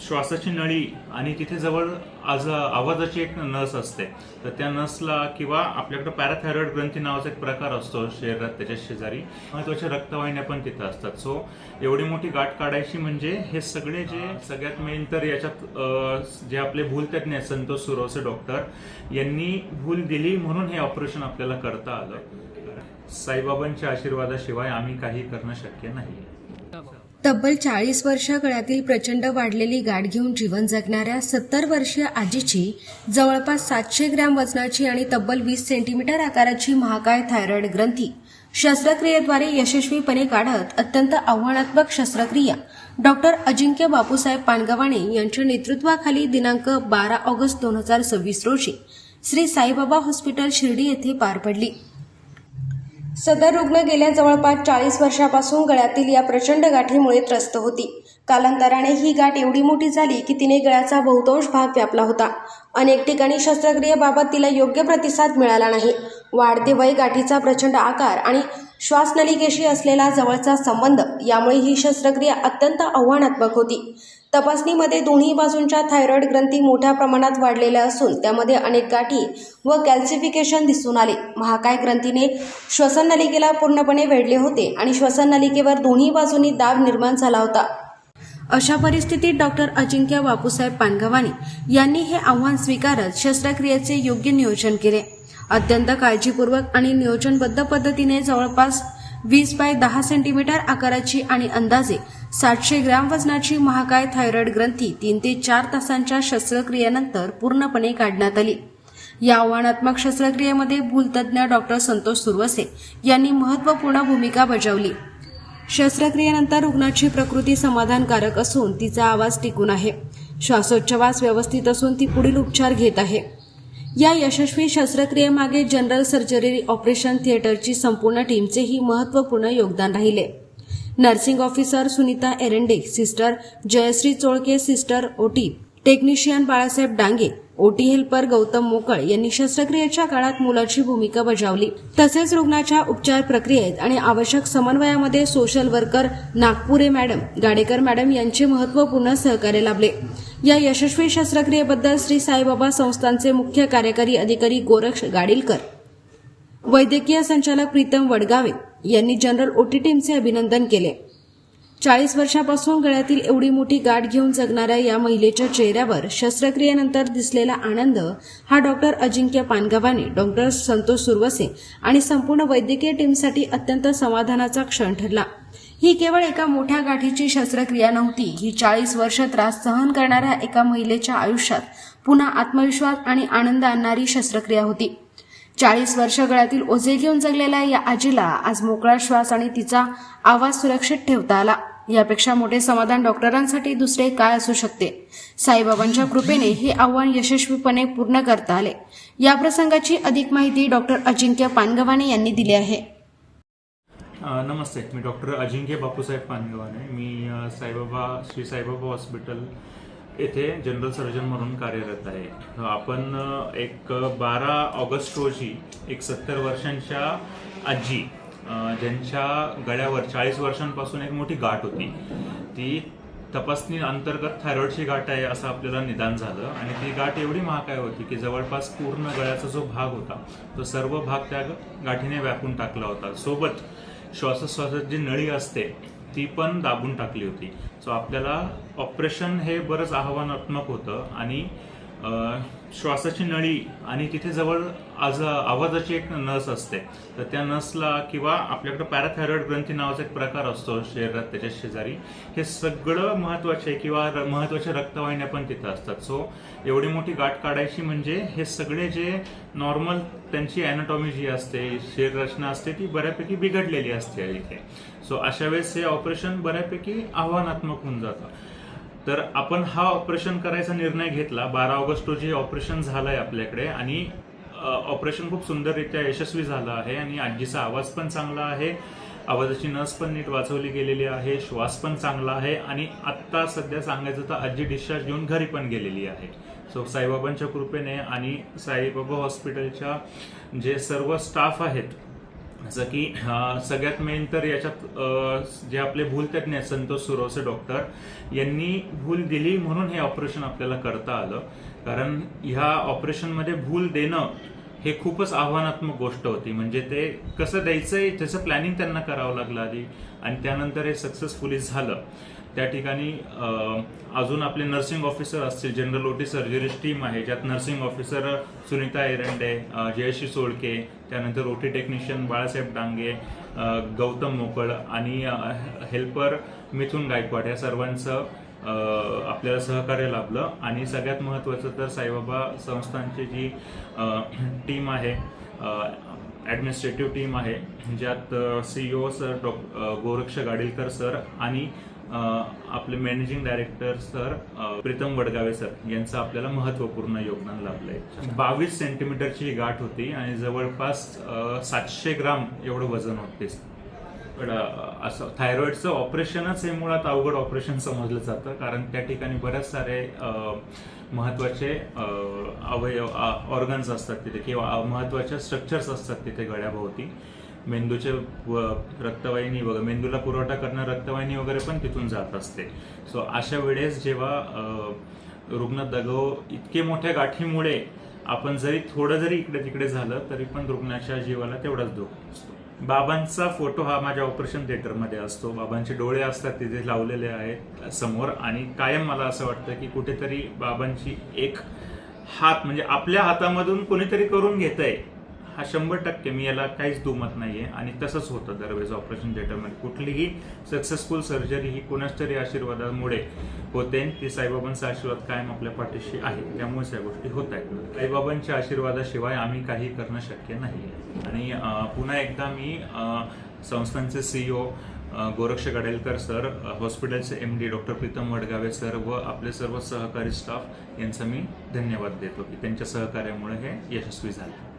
श्वासाची नळी आणि तिथे जवळ आवाजाची एक नस असते, तर त्या नसला किंवा आपल्याकडे पॅराथायरॉइड ग्रंथी नावाचा एक प्रकार असतो शरीरात, त्याच्या शेजारी महत्वाच्या रक्तवाहिन्या पण तिथं असतात. सो एवढी मोठी गाठ काढायची म्हणजे हे सगळे जे सगळ्यात मेन तर याच्यात जे आपले भूलतज्ञ आहेत संतोष सुरवसे डॉक्टर यांनी भूल दिली म्हणून हे ऑपरेशन आपल्याला करता आलं. साईबाबांच्या आशीर्वादाशिवाय आम्ही काही करणं शक्य नाही. तब्बल 40 वर्ष गळ्यातील प्रचंड वाढलेली गाठ घेऊन जीवन जगणाऱ्या 70 वर्षीय आजीची जवळपास 700 ग्रॅम वजनाची आणि तब्बल 20 सेंटीमीटर आकाराची महाकाय थायरॉइड ग्रंथी शस्त्रक्रियेद्वारे यशस्वीपणे काढत अत्यंत आव्हानात्मक शस्त्रक्रिया डॉक्टर अजिंक्य बापूसाहेब पानगवाणे यांच्या नेतृत्वाखाली दिनांक 12 ऑगस्ट 2026 रोजी श्री साईबाबा हॉस्पिटल शिर्डी येथे पार पडली. सदर रुग्ण गेल्या जवळपास 40 वर्षापासून गळ्यातील या प्रचंड गाठीमुळे त्रस्त होती. कालांतराने ही गाठ एवढी मोठी झाली की तिने गळ्याचा बहुतांश भाग व्यापला होता. अनेक ठिकाणी शस्त्रक्रियेबाबत तिला योग्य प्रतिसाद मिळाला नाही. वाढते वय, गाठीचा प्रचंड आकार आणि श्वासनलिकेशी असलेला जवळचा संबंध यामुळे ही शस्त्रक्रिया अत्यंत आव्हानात्मक होती. तपासणीमध्ये दोन्ही बाजूंच्या थायरॉइड ग्रंथी मोठ्या प्रमाणात वाढलेल्या असून त्यामध्ये अनेक गाठी व कॅल्सिफिकेशन दिसून आले. महाकाय ग्रंथीने श्वसननलिकेला पूर्णपणे वेढले होते आणि श्वसननलिकेवर दोन्ही बाजूंनी दाब निर्माण झाला होता. अशा परिस्थितीत डॉक्टर अजिंक्य बापूसाहेब पानगवाणे यांनी हे आव्हान स्वीकारत शस्त्रक्रियेचे योग्य नियोजन केले. अत्यंत काळजीपूर्वक आणि नियोजनबद्ध पद्धतीने जवळपास 20 बाय 10 सेंटीमीटर आकाराची आणि अंदाजे 700 ग्रॅम वजनाची महाकाय थायरॉइड ग्रंथी 3 ते 4 तासांच्या शस्त्रक्रियेनंतर पूर्णपणे काढण्यात आली. या आव्हानात्मक शस्त्रक्रियेमध्ये भूलतज्ञ डॉक्टर संतोष सुरवसे यांनी महत्त्वपूर्ण भूमिका बजावली. शस्त्रक्रियेनंतर रुग्णाची प्रकृती समाधानकारक असून तिचा आवाज टिकून आहे. श्वासोच्छवास व्यवस्थित असून ती पुढील उपचार घेत आहे. या यशस्वी शस्त्रक्रियेमागे जनरल सर्जरी ऑपरेशन थिएटरची संपूर्ण टीमचेही महत्त्वपूर्ण योगदान राहिले. Nursing officer Sunita Erande, sister Jayashree Cholke, sister OT technician Balasaheb Dange, OT helper Gautam मोकळ यांनी शस्त्रक्रियेच्या काळात मोलाची भूमिका बजावली. तसेच रुग्णाच्या उपचार प्रक्रियेत आणि आवश्यक समन्वयामध्ये social worker Nagpure madam, Gadekar madam यांचे महत्त्वपूर्ण सहकार्य लाभले. या यशस्वी शस्त्रक्रियेबद्दल श्री साईबाबा संस्थानचे मुख्य कार्यकारी अधिकारी गोरक्ष गाडीलकर, वैद्यकीय संचालक प्रीतम वडगावे यांनी जनरल ओटी टीमचे अभिनंदन केले. 40 वर्षापासून गळ्यातील एवढी मोठी गाठ घेऊन जगणाऱ्या या महिलेच्या चेहऱ्यावर शस्त्रक्रियेनंतर दिसलेला आनंद हा डॉक्टर अजिंक्य पानगवाणे, डॉक्टर संतोष सुरवसे आणि संपूर्ण वैद्यकीय टीमसाठी अत्यंत समाधानाचा क्षण ठरला. ही केवळ एका मोठ्या गाठीची शस्त्रक्रिया नव्हती. ही 40 वर्ष त्रास सहन करणाऱ्या एका महिलेच्या आयुष्यात पुन्हा आत्मविश्वास आणि आनंद आणणारी शस्त्रक्रिया होती. 40 वर्ष गळ्यातील ओझे घेऊन जगलेल्या या आजीला आज मोकळा श्वास आणि तिचा आवाज सुरक्षित ठेवता आला. यापेक्षा मोठे समाधान डॉक्टरांसाठी दुसरे काय असू शकते. साईबाबांच्या कृपेने हे आव्हान यशस्वीपणे पूर्ण करता आले. या प्रसंगाची अधिक माहिती डॉक्टर अजिंक्य पानगवाणे यांनी दिली आहे. नमस्ते, मी डॉक्टर अजिंक्य बापूसाहेब पानगवाणे. मी श्री साईबाबा हॉस्पिटल येथे जनरल सर्जन म्हणून कार्यरत आहे. आपण एक 12 ऑगस्ट रोजी एक 70 वर्षांच्या आजी ज्यांच्या गळ्यावर 40 वर्षांपासून एक मोठी गाठ होती, ती तपासणी अंतर्गत थायरॉइडची गाठ आहे असं आपल्याला निदान झालं. आणि ती गाठ एवढी महाकाय होती की जवळपास पूर्ण गळ्याचा जो भाग होता तो सर्व भाग त्या गाठीने व्यापून टाकला होता. सोबत श्वासोच्छवासाची जी नळी असते ती पण दाबून टाकली होती. सो आपल्याला ऑपरेशन हे बरंच आव्हानात्मक होतं. आणि श्वासाची नळी आणि तिथे जवळ आवाजाची एक नस असते, तर त्या नसला किंवा आपल्याकडे पॅराथायरॉइड ग्रंथी नावाचा एक प्रकार असतो शरीरात, त्याच्या शेजारी हे सगळं महत्वाचे किंवा महत्वाच्या रक्तवाहिन्या पण तिथं असतात. सो एवढी मोठी गाठ काढायची म्हणजे हे सगळे जे नॉर्मल त्यांची अॅनाटॉमी जी असते, शरीर रचना असते, ती बऱ्यापैकी बिघडलेली असते इथे. सो अशा वेळेस हे ऑपरेशन बऱ्यापैकी आव्हानात्मक होऊन जातं. तर आपण हा ऑपरेशन करायचा निर्णय घेतला. 12 ऑगस्ट रोजी ऑपरेशन झालंय आपल्याकडे आणि ऑपरेशन खूप सुंदररित्या यशस्वी झालं आहे. आणि आजीचा आवाज पण चांगला आहे, आवाजाची नस पण नीट वाचवली गेलेली आहे, श्वास पण चांगला आहे. आणि आत्ता सध्या सांगायचं तर आजी डिस्चार्ज घेऊन घरी पण गेलेली आहे. सो साईबाबांच्या कृपेने आणि साईबाबा हॉस्पिटलच्या जे सर्व स्टाफ आहेत जसं की सगळ्यात मेन तर याच्यात जे आपले भूलतज्ञ आहेत संतोष सुरवसे डॉक्टर यांनी भूल दिली म्हणून हे ऑपरेशन आपल्याला करता आलं. कारण ह्या ऑपरेशनमध्ये भूल देणं हे खूपच आव्हानात्मक गोष्ट होती. म्हणजे ते कसं द्यायचंय त्याचं प्लॅनिंग त्यांना करावं लागलं आधी आणि त्यानंतर हे सक्सेसफुली झालं. त्या ठिकाणी अजून आपले नर्सिंग ऑफिसर असतील, जनरल ओटी सर्जरीची टीम आहे ज्यात नर्सिंग ऑफिसर सुनीता एरंडे, जयश्री सोळके, त्यानंतर ओटी टेक्निशियन बाळासाहेब डांगे, गौतम मोकळ आणि हेल्पर मिथुन गायकवाड या सर्वांचं आपल्याला सहकार्य लाभलं. आणि सगळ्यात महत्त्वाचं तर साईबाबा संस्थांची जी टीम आहे, ॲडमिनिस्ट्रेटिव्ह टीम आहे, ज्यात CEO sir Goraksh Gadilkar sir आणि आपले managing director sir Pritam Wadgave sir यांचं आपल्याला महत्त्वपूर्ण योगदान लाभलंय. 22 सेंटीमीटरची गाठ होती आणि जवळपास 700 ग्राम एवढं वजन होते. असं थायरॉइडचं ऑपरेशनच हे मुळात अवघड ऑपरेशन समजलं जातं. कारण त्या ठिकाणी बरेच सारे महत्त्वाचे अवयव ऑर्गन्स असतात तिथे किंवा महत्त्वाच्या स्ट्रक्चर्स असतात तिथे गळ्याभोवती. मेंदूचे रक्तवाहिनी वगैरे, मेंदूला पुरवठा करणारी रक्तवाहिनी वगैरे पण तिथून जात असते. सो अशा वेळेस जेव्हा रुग्ण इतके मोठ्या गाठीमुळे आपण थोडं जरी इकडे तिकडे झालं तरी पण रुग्णाच्या जीवाला तेवढाच धोका असतो. बाबांचा फोटो हा माझ्या ऑपरेशन थिएटरमध्ये असतो. बाबांचे डोळे असतात तिथे लावलेले आहेत समोर आणि कायम मला असं वाटतं की कुठेतरी बाबांची एक हात म्हणजे आपल्या हातामधून कोणीतरी करून घेतंय हा 100% मी याला काहीच दुमत नाहीये. आणि तसंच होतं दरवेळेस ऑपरेशन थिएटरमध्ये. कुठलीही सक्सेसफुल सर्जरी ही कोणाच तरी आशीर्वादामुळे होते. ती साईबाबांचा आशीर्वाद कायम आपल्या पाठीशी आहे, त्यामुळेच या गोष्टी होत आहेत. साईबाबांच्या आशीर्वादाशिवाय आम्ही काही करणं शक्य नाही. आणि पुन्हा एकदा मी संस्थांचे CEO गोरक्ष गाडेलकर सर, हॉस्पिटलचे MD doctor Pritam Wadgave sir व आपले सर्व सहकारी स्टाफ यांचा मी धन्यवाद देतो की त्यांच्या सहकार्यामुळे हे यशस्वी झाले.